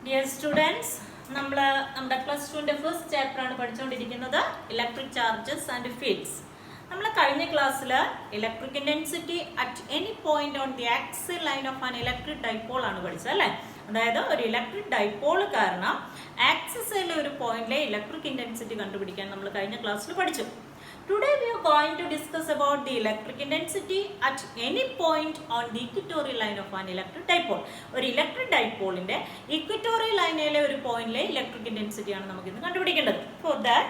Dear students, നമ്മുടെ plus ടുവിൻ്റെ first ചാപ്റ്ററാണ് പഠിച്ചുകൊണ്ടിരിക്കുന്നത് ഇലക്ട്രിക് ചാർജസ് ആൻഡ് ഫീൽഡ്സ്. നമ്മൾ കഴിഞ്ഞ ക്ലാസ്സിൽ electric intensity at any point on the axial line of an electric dipole ആണ് പഠിച്ചത് അല്ലേ. അതായത് ഒരു ഇലക്ട്രിക് ഡൈപോൾ കാരണം ആക്സിസിലെ ഒരു പോയിന്റിലെ ഇലക്ട്രിക് ഇൻറ്റൻസിറ്റി കണ്ടുപിടിക്കാൻ നമ്മൾ കഴിഞ്ഞ ക്ലാസ്സിൽ പഠിച്ചു. Today we are going to discuss about the electric intensity at any point on the equatorial line of an electric dipole. ഒരു ഇലക്ട്രിക് ഡൈപോളിന്റെ ഇക്വറ്റോറിയൽ ലൈനിലെ ഒരു പോയിന്റിലെ ഇലക്ട്രിക് ഇന്റൻസിറ്റി ആണ് നമുക്ക് ഇന്ന് കണ്ടുപിടിക്കേണ്ടത്. For that,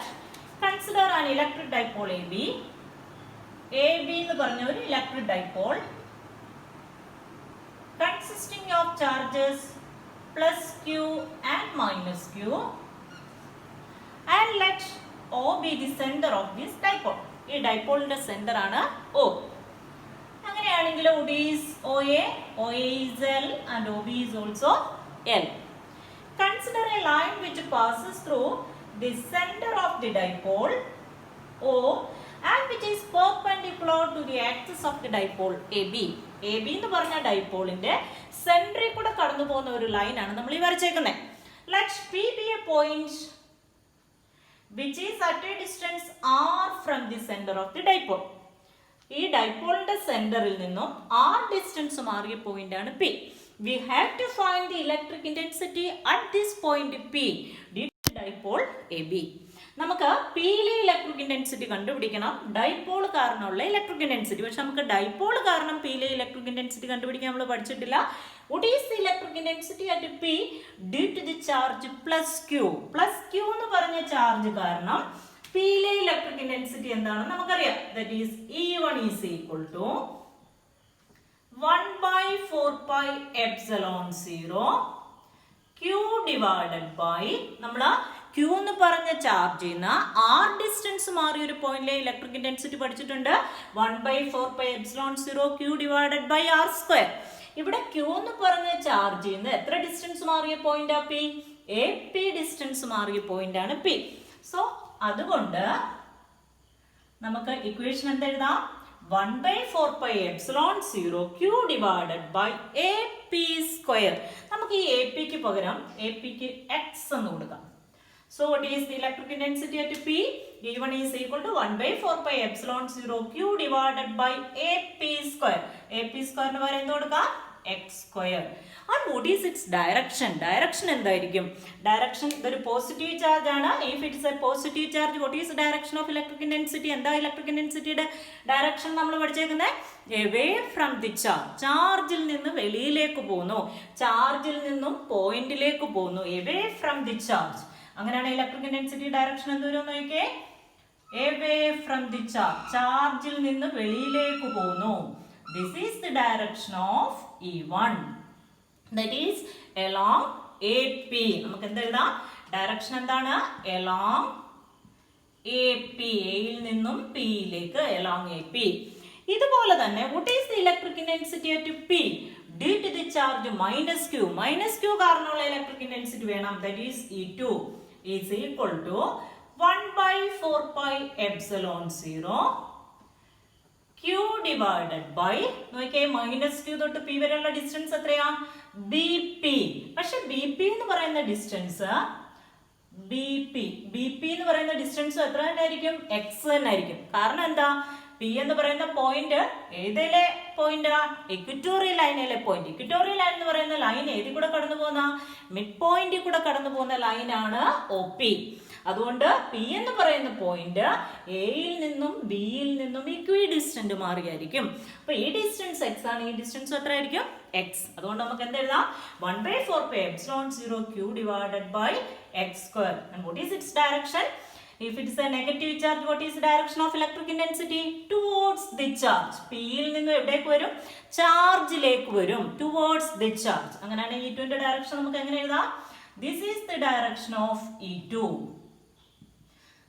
consider an electric dipole AB. AB എന്ന് പറഞ്ഞ ഒരു electric dipole consisting of charges plus Q and minus Q, and let O be the center of this dipole. ഈ ഡൈപോളിന്റെ സെന്റർ ആണ് O. അങ്ങനെയാണെങ്കിൽ OD is OA, OA is L and OB is also L. Consider a line which passes through the center of the dipole O and which is perpendicular to the axis of the dipole AB. AB എന്ന് പറഞ്ഞ ഡൈപോളിന്റെ സെന്ററിൽ കൂടെ കടന്നു പോകുന്ന ഒരു ലൈനാണ് നമ്മൾ ഈ വരച്ചേക്കുന്നത്. Let P be a point which is at a distance r from the center of the dipole. ഈ ഡൈപോളിന്റെ സെന്ററിൽ നിന്നും r ഡിസ്റ്റൻസ് മാറിയ പോയിന്റ് ആണ് P. We have to find the electric intensity at this point P due to dipole AB. നമുക്ക് പിയിലെ electric intensity കണ്ടുപിടിക്കണം, dipole കാരണമുള്ള electric intensity. പക്ഷെ നമുക്ക് ഡൈപോൾ കാരണം പിയിലെ ഇലക്ട്രിക് ഇന്റൻസിറ്റി കണ്ടുപിടിക്കാൻ നമ്മൾ പഠിച്ചിട്ടില്ല. What is the electric intensity at P due to the charge plus Q? Plus Q എന്ന് പറഞ്ഞ ചാർജ് കാരണം പിയിലെ ഇലക്ട്രിക് ഇന്റൻസിറ്റി എന്താണെന്ന് നമുക്കറിയാം. That is E1 is equal to 1 by 4 pi epsilon 0 Q divided by നമ്മൾ Q എന്ന് പറഞ്ഞ ചാർജിൽ നിന്ന് r ഡിസ്റ്റൻസ് മാറിയ ഒരു പോയിന്റിലെ ഇലക്ട്രിക് ഇന്റൻസിറ്റി പഠിച്ചിട്ടുണ്ട്. 1 by 4 pi epsilon 0 Q divided by r square. ഇവിടെ Q എന്ന് പറഞ്ഞ ചാർജിൽ നിന്ന് എത്ര ഡിസ്റ്റൻസ് മാറിയ പോയിന്റ് ആ P? AP ഡിസ്റ്റൻസ് മാറിയ പോയിന്റ് ആണ് P. സോ അതുകൊണ്ട് നമുക്ക് ഇക്വേഷൻ എന്ത് എഴുതാം? 1 by 4 pi epsilon 0 Q divided by AP square. നമുക്ക് ഈ APക്ക് പകരം APക്ക് X എന്ന് കൊടുക്കാം. So what is the electric intensity at P? E1 is equal to 1 by 4 pi epsilon 0 Q divided by AP square. AP square ന് പകരം എന്ത് കൊടുക്കാം? X square. And what is its direction? Direction എന്തായിരിക്കും? Direction ഇതൊരു positive charge ആണ്. If it is a positive charge, what is the direction of electric intensity? എന്താ electric ഇന്റൻസിറ്റിയുടെ direction നമ്മൾ പഠിച്ചേക്കുന്നത്? Away from the charge. ചാർജിൽ നിന്ന് വെളിയിലേക്ക് പോകുന്നു, ചാർജിൽ നിന്നും പോയിന്റിലേക്ക് പോകുന്നു. Away from the charge. അങ്ങനെയാണ് ഇലക്ട്രിക് ഇന്റൻസിറ്റി ഡയറക്ഷൻ എന്തോരം നോക്കിയേ. Away from the charge. ചാർജിൽ നിന്ന് വെളിയിലേക്ക് പോകുന്നു. This is the direction of E1. That is along AP. നമുക്ക് എന്ത് എഴുതാം? ഡയറക്ഷൻ എന്താണ്? Along AP. എയിൽ നിന്നും P യിലേക്ക് along AP. ഇതുപോലെ തന്നെ what is the electric intensity at P due to the charge minus Q? Minus Q കാരണമുള്ള ഇലക്ട്രിക് ഇന്റൻസിറ്റി വേണം. That is E2 is equal to 1 by 4 pi epsilon 0 Q divided by നോക്കിയേ minus Q തൊട്ട് P വരെയുള്ള distance എത്രയാ? BP. പക്ഷെ BP എന്ന് പറയുന്ന distance BP എന്ന് പറയുന്ന ഡിസ്റ്റൻസ് എത്ര തന്നെ ആയിരിക്കും? X തന്നെ ആയിരിക്കും. കാരണം എന്താ? P എന്ന് പറയുന്ന പോയിന്റ് ഏതിലെ പോയിന്റാ? ഇക്വറ്റോറിയൽ ലൈനിലെ പോയിന്റ്. ഇക്വറ്റോറിയൽ ലൈൻ എന്ന് പറയുന്ന ലൈൻ ഏതിൽ കൂടെ കടന്നു പോകുന്ന? മിഡ് പോയിന്റിൽ കൂടെ കടന്നു പോകുന്ന ലൈനാണ് OP. അതുകൊണ്ട് P എന്ന് പറയുന്ന പോയിന്റ് എയിൽ നിന്നും ബിയിൽ നിന്നും ഇക്വി ഡിസ്റ്റന്റ് മാറിയായിരിക്കും. അപ്പൊ ഈ ഡിസ്റ്റൻസ് X ആണ്, ഈ ഡിസ്റ്റൻസ് എത്ര ആയിരിക്കും? X. അതുകൊണ്ട് നമുക്ക് എന്ത് എഴുതാം? 1 by 4 pi epsilon 0 Q divided by X square. And what is its direction? If it is a negative charge, what is the direction of electric intensity? Towards the charge. P യിൽ നിന്ന് എവിടേക്ക് വരും? ചാർജിലേക്ക് വരും. Towards the charge. അങ്ങനെയാണ് E2 ന്റെ direction നമുക്ക് എങ്ങനെ എഴുതാം? This is the direction of E2.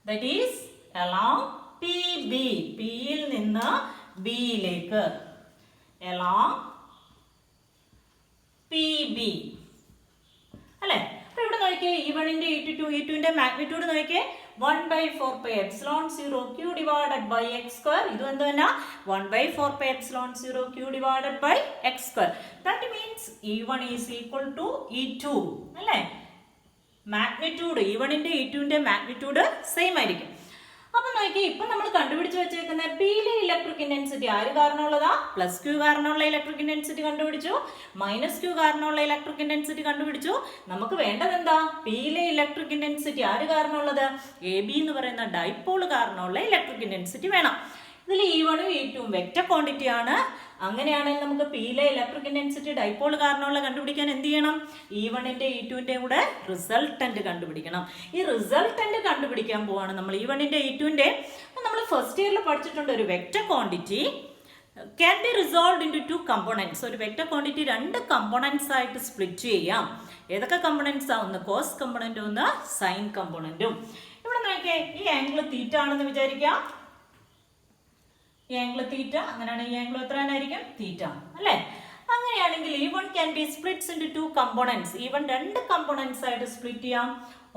That is along PB. P യിൽ നിന്ന് B യിലേക്ക്. Along PB. അല്ലേ? അപ്പൊ ഇവിടെ നോക്കിയേ E1 ന്റെ E2 ന്റെ മാഗ്നിറ്റ്യൂഡ് നോക്കിയേ 1/4πε0 q divided by x square. ഇത് എന്ത് തന്നെ 1/4πε0 q divided by x square. That means E1 is equal to E2 അല്ലേ? മാഗ്നിറ്റ്യൂഡ് E1ന്റെ E2ന്റെ മാഗ്നിറ്റ്യൂഡ് സെയിം ആയിരിക്കും. അപ്പൊ നോക്കി ഇപ്പൊ നമ്മൾ കണ്ടുപിടിച്ച് വെച്ചേക്കുന്ന പിയിലെ ഇലക്ട്രിക് ഇന്റൻസിറ്റി ആര് കാരണമുള്ളതാ? പ്ലസ് ക്യൂ കാരണമുള്ള ഇലക്ട്രിക് ഇന്റൻസിറ്റി കണ്ടുപിടിച്ചു, മൈനസ് ക്യൂ കാരണമുള്ള ഇലക്ട്രിക് ഇന്റൻസിറ്റി കണ്ടുപിടിച്ചു. നമുക്ക് വേണ്ടത് എന്താ? പിയിലെ ഇലക്ട്രിക് ഇന്റൻസിറ്റി ആര് കാരണമുള്ളത്? എ ബി എന്ന് പറയുന്ന ഡൈപോൾ കാരണമുള്ള ഇലക്ട്രിക് ഇന്റൻസിറ്റി വേണം. ഇതിൽ E1ഉം E2ഉം വെക്റ്റർ ക്വാണ്ടിറ്റി ആണ്. അങ്ങനെയാണെങ്കിൽ നമുക്ക് പിയിലെ ഇലക്ട്രിക് ഇന്റൻസിറ്റി ഡൈപോൾ കാരണമുള്ള കണ്ടുപിടിക്കാൻ എന്ത് ചെയ്യണം? E1ന്റെ E2ന്റെയും കൂടെ റിസൾട്ടന്റ് കണ്ടുപിടിക്കണം. ഈ റിസൾട്ടന്റ് കണ്ടുപിടിക്കാൻ പോവാണ് നമ്മൾ E1ന്റെ E2ന്റെ. നമ്മൾ ഫസ്റ്റ് ഇയറിൽ പഠിച്ചിട്ടുണ്ട് ഒരു vector quantity can be resolved into two components. ഒരു വെക്റ്റർ ക്വാണ്ടിറ്റി രണ്ട് കമ്പോണൻസ് ആയിട്ട് സ്പ്ലിറ്റ് ചെയ്യാം. ഏതൊക്കെ കമ്പോണൻസ് ആ? ഒന്ന് കോസ് കമ്പോണന്റും ഒന്ന് സൈൻ കമ്പോണന്റും. ഇവിടെ നോക്കിയേ, ഈ ആംഗിൾ തീറ്റ ആണെന്ന് വിചാരിക്കാം. ഈ ആംഗിൾ തീറ്റ, അങ്ങനെയാണ് ഈ ആംഗിൾ എത്ര ആയിരിക്കും? തീറ്റ അല്ലേ? അങ്ങനെയാണെങ്കിൽ E1 can be splits into two components. E1 രണ്ട് കമ്പോണൻസ് ആയിട്ട് സ്പ്ലിറ്റ് ചെയ്യാം.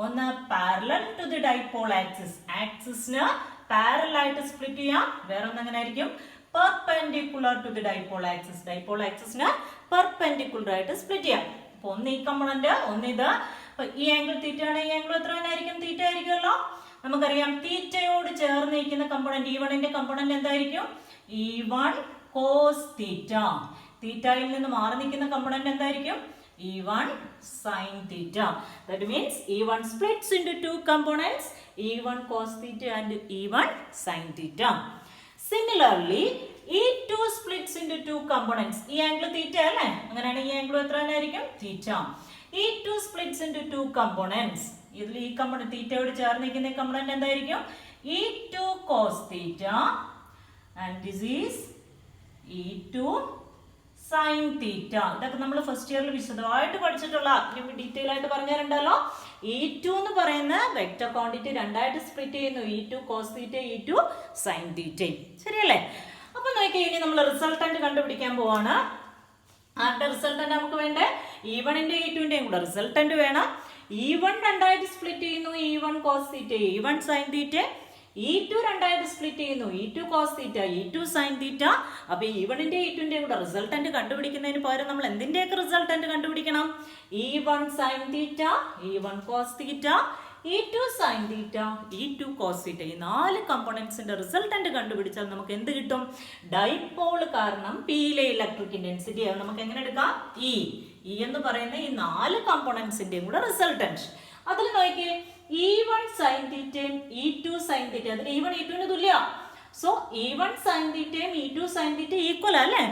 ഒന്ന് parallel to the dipole axis, ആക്സിസിന് പാരലൽ ആയിട്ട് സ്പ്ലിറ്റ് ചെയ്യാം. വേറെ ഒന്ന് എങ്ങനെ ആയിരിക്കും? Perpendicular to the dipole axis, dipole ആക്സിസിന് പെർപെൻഡിക്കുലർ ആയിട്ട് സ്പ്ലിറ്റ് ചെയ്യാം. അപ്പൊ ഒന്ന് ഈ കമ്പോണന്റ്, ഒന്ന് ഇത്. അപ്പൊ ഈ ആംഗിൾ തീറ്റ ആണ്, ഈ ആംഗിൾ എത്ര ആയിരിക്കും? തീറ്റ ആയിരിക്കുമല്ലോ. നമുക്കറിയാം തീറ്റയോട് ചേർന്ന് നിൽക്കുന്ന കമ്പോണന്റ് E1ന്റെ കമ്പോണന്റ് എന്തായിരിക്കും? E1 cos തീറ്റ. തീറ്റയിൽ നിന്ന് മാറി നിൽക്കുന്ന കമ്പോണന്റ് എന്തായിരിക്കും? E1 sin theta. That means E1 splits into two components, E1 cos theta and E1 sin theta. Similarly, E2 splits into two components. ഈ ആംഗിൾ തീറ്റ അല്ലേ? അങ്ങനെയാണ് ഈ ആംഗിൾ എത്ര ആയിരിക്കും? തീറ്റ. E2 splits into two components. ഇതിൽ ഈ component തീറ്റയോട് ചേർന്ന് നിൽക്കുന്ന കമ്പോണന്റ് എന്തായിരിക്കും? E2 cos theta and this is E2 sin theta. ഇതൊക്കെ നമ്മൾ ഫസ്റ്റ് ഇയറിൽ വിശദമായിട്ട് പഠിച്ചിട്ടുള്ള, ഡീറ്റെയിൽ ആയിട്ട് പറഞ്ഞുതരണ്ടല്ലോ. E2 എന്ന് പറയുന്ന വെക്റ്റർ ക്വാണ്ടിറ്റി രണ്ടായിട്ട് സ്പ്ലിറ്റ് ചെയ്യുന്നു. E2 cos theta, E2 sin theta. ശരിയല്ലേ? അപ്പൊ നോക്കിയാൽ ഇനി നമ്മൾ റിസൾട്ടന്റ് കണ്ടുപിടിക്കാൻ പോവാണ്. ആരുടെ റിസൾട്ടന്റ് നമുക്ക് വേണ്ടേ? E1ന്റെ E2ന്റെയും കൂടെ റിസൾട്ടന്റ് വേണം. E1 രണ്ടായിട്ട് സ്പ്ലിറ്റ് ചെയ്യുന്നു. E1 cos theta, E1 sin theta. E2 രണ്ടായിട്ട് സ്പ്ലിറ്റ് ചെയ്യുന്നു. E2 cos theta, E2 sin theta. അപ്പൊ E1ന്റെ E2ന്റെയും കൂടെ റിസൾട്ടന്റ് കണ്ടുപിടിക്കുന്നതിന് പകരം നമ്മൾ എന്തിന്റെയൊക്കെ റിസൾട്ടന്റ് കണ്ടുപിടിക്കണം? E1 sin theta, E1 cos theta, E2 sin theta, E2 cos theta. ഈ നാല് കമ്പോണൻസിന്റെ റിസൾട്ടന്റ് കണ്ടുപിടിച്ചാൽ നമുക്ക് എന്ത് കിട്ടും? ഡൈപോൾ കാരണം പിയിലെ ഇലക്ട്രിക് ഇന്റൻസിറ്റി നമുക്ക് എങ്ങനെ എടുക്കാം? E എന്ന് പറയുന്ന ഈ നാല് കമ്പോണൻസിന്റെയും കൂടെ റിസൾട്ടന്റ്. അതിൽ നോക്കിയേ, E1 sin theta, E2 sin theta. അതിൽ E1 E2ന് തുല്യ. So E1 sin theta, E2 sin theta equal അല്ലേ?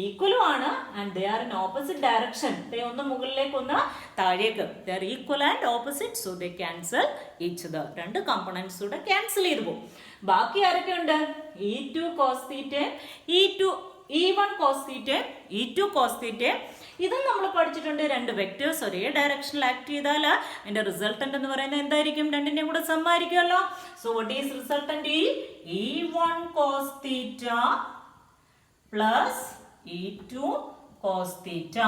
ഈക്വലും ആണ്. And they are in opposite direction. ദേ ഒന്ന് മുകളിലേക്ക് ഒന്ന് താഴേക്ക്. They are equal and opposite. So they cancel each other. രണ്ട് കമ്പോണൻസ് കൂടെ ക്യാൻസൽ ചെയ്തു പോകും. ബാക്കി ആരൊക്കെ ഉണ്ട്? E2 cos theta, E1 cos theta, E2 cos theta. ഇതും നമ്മൾ പഠിച്ചിട്ടുണ്ട്. രണ്ട് വെക്ടേഴ്സ് ഒരേ ഡയറക്ഷനിൽ ആക്ട് ചെയ്താൽ അതിന്റെ റിസൾട്ടന്റ് എന്ന് പറയുന്നത് എന്തായിരിക്കും? രണ്ടിന്റെയും കൂടെ സം ആയിരിക്കുമല്ലോ. So what is resultant? E1 cos theta plus E2 cos theta.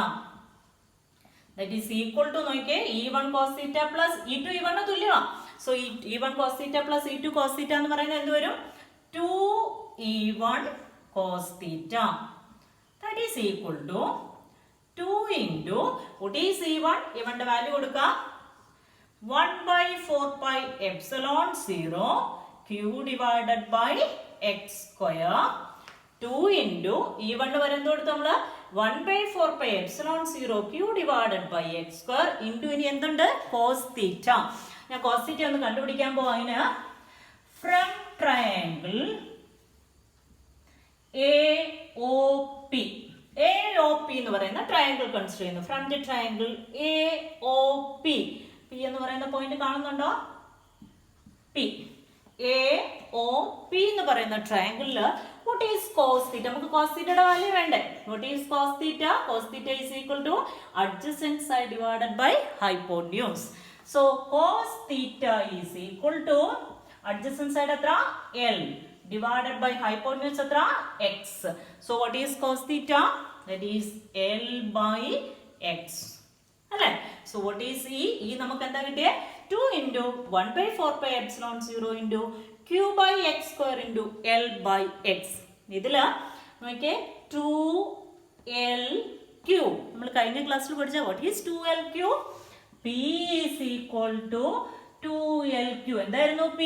That is equal to നോക്കിയേ, E1 cos theta plus E2 E1 തുല്യമാണ്. So E1 cos theta plus E2 cos theta എന്ന് പറയുന്നത് എന്ത് വരും? 2E1 cos theta. That is equal to 2 into what is E1? E1ന്റെ value കൊടുക്കുക. 1/4πε0 q divided by x square. 2 into E1 വരെ എന്ത് കൊടുത്തു നമ്മൾ? 1/4πε0 q divided by x square into ഇനി എന്തുണ്ട്? cos theta. ഞാൻ cos theta ഒന്ന് കണ്ടുപിടിക്കാൻ പോവാണ്. From triangle AOP. AOP എന്ന് പറയുന്ന ട്രയാങ്കിൾ കൺസിഡർ ചെയ്യുന്നു. From the triangle AOP. P എന്ന് പറയുന്ന പോയിന്റ് കാണുന്നുണ്ടോ? P. AOP എന്ന് പറയുന്ന ട്രയാങ്കിളില് what is cos theta? നമുക്ക് cos theta യുടെ വാല്യൂ വേണ്ടേ? What is cos theta? Cos theta is equal to adjacent side divided by hypotenuse. So cos theta is equal to adjacent side എത്ര? L divided by hypotenuse എത്ര? X. So what is cos theta? That is L by X. അല്ലേ? So what is E? E നമുക്ക് എന്താ കിട്ടിയേ? 2 into 1 by 4 pi epsilon 0 into Q by x square into L by x. ഇതില് നോക്കിയേ 2LQ. നമ്മൾ കഴിഞ്ഞ ക്ലാസ്സിൽ പഠിച്ച what is 2LQ? P is equal to 2LQ. എന്തായിരുന്നു P?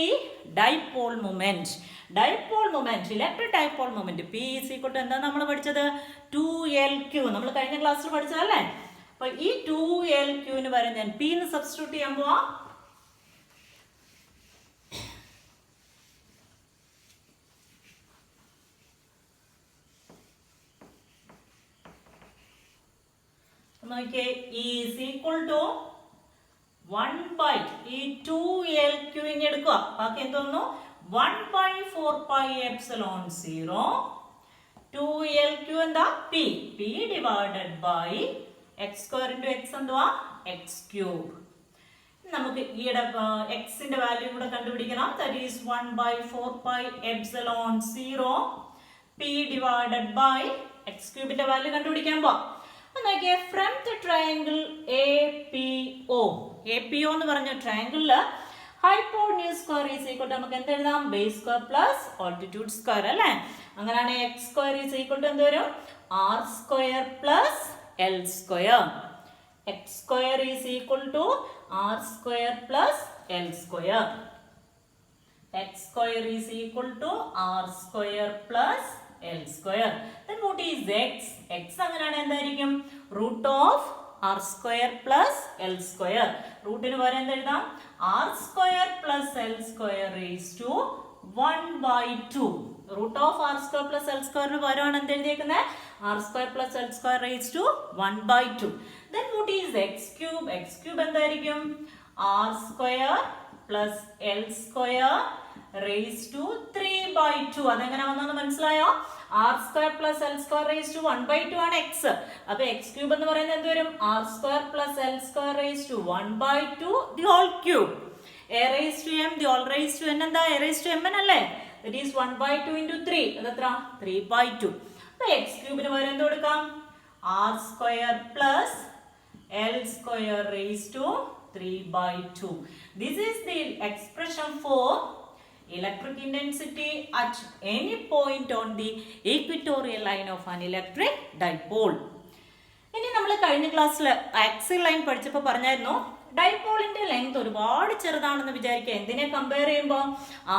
Dipole moment. Dipole moment, electric dipole moment. P is equal to എന്താ നമ്മൾ പഠിച്ചത്? 2LQ. നമ്മൾ കഴിഞ്ഞ ക്ലാസ്സിൽ പഠിച്ചതല്ലേ? അപ്പോൾ ഈ 2LQ ന് പകരം ഞാൻ P ന്ന് സബ്സ്റ്റിറ്റ്യൂട്ട് ചെയ്യാൻ പോവാം. നോക്കിയേ E is equal to 1 by ഈ 2LQ ഇനി എടുക്കുക. ബാക്കി എന്തോന്നു? 1 by 4 pi epsilon 0 2LQ എന്താ? P. P divided by x square into x എന്തുവാ? x cube. നമുക്ക് ഈയുടെ x ന്റെ വാല്യൂ കൂടെ കണ്ടുപിടിക്കണം. That is 1 by 4 pi epsilon 0 P divided by x cube ന്റെ വാല്യൂ കണ്ടുപിടിക്കാൻ പോവാം. നോക്കിയേ from the triangle APO. APO എന്ന് പറഞ്ഞ ട്രയാങ്കിളില് hypotenuse square is equal to നമുക്ക് എന്ത് എഴുതാം? Base square plus altitude square അല്ലേ? അങ്ങനെയാണ് x square is equal to എന്ത് വരും? R square plus L square. X square is equal to r square plus L square. X square is equal to r square plus L square. Then what is x? X അങ്ങനെയാണ് എന്തായിരിക്കും? Root of R square plus L square. റൂട്ടിന് പകരം എന്ത് എഴുതാം? R square plus L square raise to 1/2. Root of R square plus L സ്ക്വയറിന് പകരമാണ് എന്ത് എഴുതിയേക്കുന്നത്? R square plus L square raise to 1/2. Then what is x cube? X cube എന്തായിരിക്കും? R square plus L square raise to 3/2. അതെങ്ങനെ വന്നെന്ന് മനസ്സിലായോ? R square plus L square raise to 1/2 ആണ് X. അപ്പൊ എക്സ് ക്യൂബ് എന്ന് പറയുന്നത് എന്ത് വരും? R square plus L square raise to 1/2 the whole cube. A raise to M the whole raise to N എന്താ? A raise to M N അല്ലേ? That is 1/2 into 3. അതെത്ര? 3/2. അപ്പൊ എക്സ് ക്യൂബിന് പകരം എന്ത് കൊടുക്കാം? R square plus L square raise to 3/2. This is the expression for electric intensity at any point on the equatorial line of an electric dipole. ഇനി നമ്മൾ കഴിഞ്ഞ ക്ലാസ്സിൽ ആക്സിൽ ലൈൻ പഠിച്ചപ്പോൾ പറഞ്ഞായിരുന്നു ഡൈപോളിന്റെ ലെങ്ത് ഒരുപാട് ചെറുതാണെന്ന് വിചാരിക്കുക. എന്തിനെ കമ്പയർ ചെയ്യുമ്പോൾ?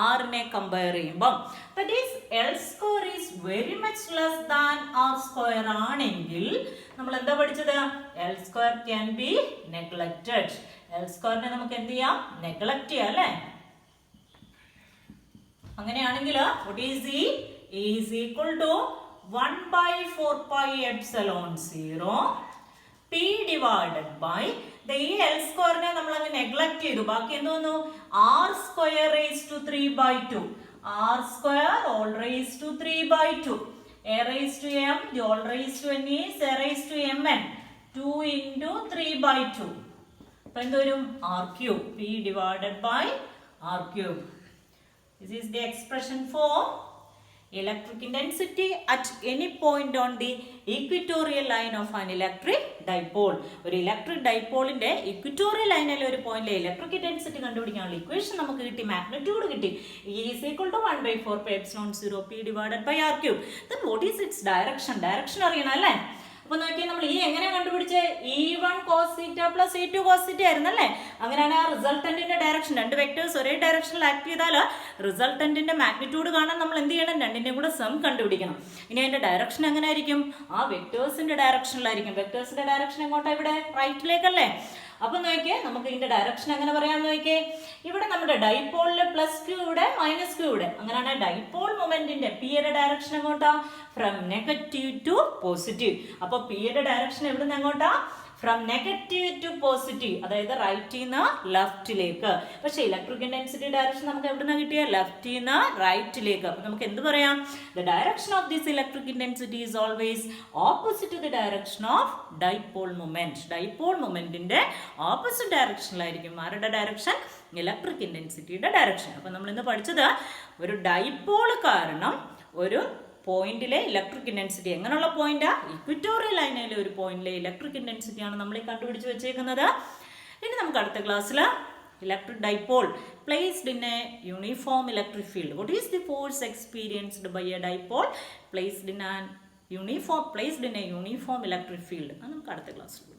ആറിനെ കമ്പയർ ചെയ്യുമ്പോൾ. That is L square is very much less than R square ആണെങ്കിൽ നമ്മൾ എന്താ പഠിച്ചത്? L square can be neglected. L സ്ക്വയറിനെ നമുക്ക് എന്ത് ചെയ്യാം? നെഗ്ലക്ട് ചെയ്യാം അല്ലേ? അങ്ങനെയാണെങ്കിൽ what is E? E is equal to 1 by 4 pi epsilon 0 P divided by the L square നെ നമ്മൾ അങ്ങ് നെഗ്ലക്ട് ചെയ്തു. ബാക്കി എന്തോന്നു? R square raised to 3/2. R square all raised to 3/2. A raised to m the all raised to n is a raised to mn. 2 into 3/2. അപ്പോൾ എന്ത് വരും? R cube. P divided by R cube. This is the expression for electric intensity at any point on the equatorial line of an electric dipole. ഒരു electric ഡൈപോളിന്റെ equatorial ലൈനിലെ ഒരു പോയിന്റിലെ electric intensity കണ്ടുപിടിക്കാനുള്ള equation നമുക്ക് കിട്ടി, മാഗ്നിറ്റ്യൂഡ് കിട്ടി. E is equal to 1 by 4 pi epsilon 0 P divided by R cube. Then what is its direction? Direction അറിയണം അല്ലേ? അപ്പൊ നോക്കിയാൽ നമ്മൾ ഈ എങ്ങനെ കണ്ടുപിടിച്ച്? E1 cos theta plus E2 cos theta ആയിരുന്നല്ലേ? അങ്ങനെയാണ് ആ റിസൾട്ടന്റിന്റെ ഡയറക്ഷൻ. രണ്ട് വെക്ടേഴ്സ് ഒരേ ഡയറക്ഷനിൽ ആക്ട് ചെയ്താൽ റിസൾട്ടന്റിന്റെ മാഗ്നിറ്റ്യൂഡ് കാണാൻ നമ്മൾ എന്ത് ചെയ്യണം? രണ്ടിന്റെയും കൂടെ സം കണ്ടുപിടിക്കണം. ഇനി അതിന്റെ ഡയറക്ഷൻ എങ്ങനെ ആയിരിക്കും? ആ വെക്ടേഴ്സിന്റെ ഡയറക്ഷനിലായിരിക്കും. വെക്ടേഴ്സിന്റെ ഡയറക്ഷൻ എങ്ങോട്ടാ? ഇവിടെ റൈറ്റിലേക്കല്ലേ? അപ്പൊ നോക്കിയേ നമുക്ക് ഇതിന്റെ ഡയറക്ഷൻ എങ്ങനെ പറയാന്ന് നോക്കിയേ. ഇവിടെ നമ്മുടെ ഡൈപോളിലെ പ്ലസ് ക്യൂ ഇവിടെ മൈനസ് ക്യൂ ഇവിടെ. അങ്ങനെയാണ് ഡൈപോൾ മൊമെന്റിന്റെ പി യുടെ ഡയറക്ഷൻ എങ്ങോട്ടാ? From negative to positive. അപ്പൊ പി യുടെ ഡയറക്ഷൻ എവിടെ നിന്ന് എങ്ങോട്ടാ? ഫ്രം നെഗറ്റീവ് ടു പോസിറ്റീവ്, അതായത് റൈറ്റിൽ നിന്ന് ലെഫ്റ്റിലേക്ക്. പക്ഷെ ഇലക്ട്രിക് ഇന്റൻസിറ്റി ഡയറക്ഷൻ നമുക്ക് എവിടെ നിന്ന് കിട്ടിയ? ലെഫ്റ്റിൽ നിന്ന് റൈറ്റിലേക്ക്. അപ്പൊ നമുക്ക് എന്ത് പറയാം? The direction of this electric intensity is always opposite to the direction of dipole moment. Dipole മൊമെന്റിന്റെ ഓപ്പോസിറ്റ് ഡയറക്ഷനിലായിരിക്കും ആരുടെ ഡയറക്ഷൻ? Electric ഇന്റൻസിറ്റിയുടെ direction. അപ്പൊ നമ്മൾ ഇന്ന് പഠിച്ചത് ഒരു ഡൈപോൾ കാരണം ഒരു പോയിന്റിലെ ഇലക്ട്രിക് ഇന്റൻസിറ്റി. എങ്ങനെയുള്ള പോയിന്റാ? ഇക്വിറ്റോറിയൽ ലൈനിലെ ഒരു പോയിന്റിലെ ഇലക്ട്രിക് ഇന്റൻസിറ്റിയാണ് നമ്മൾ കണ്ടുപിടിച്ച് വെച്ചേക്കുന്നത്. ഇനി നമുക്ക് അടുത്ത ക്ലാസ്സിൽ electric dipole placed in a uniform electric field. What is the force experienced by a dipole placed in a uniform electric field? നമുക്ക് അടുത്ത ക്ലാസ്സിൽ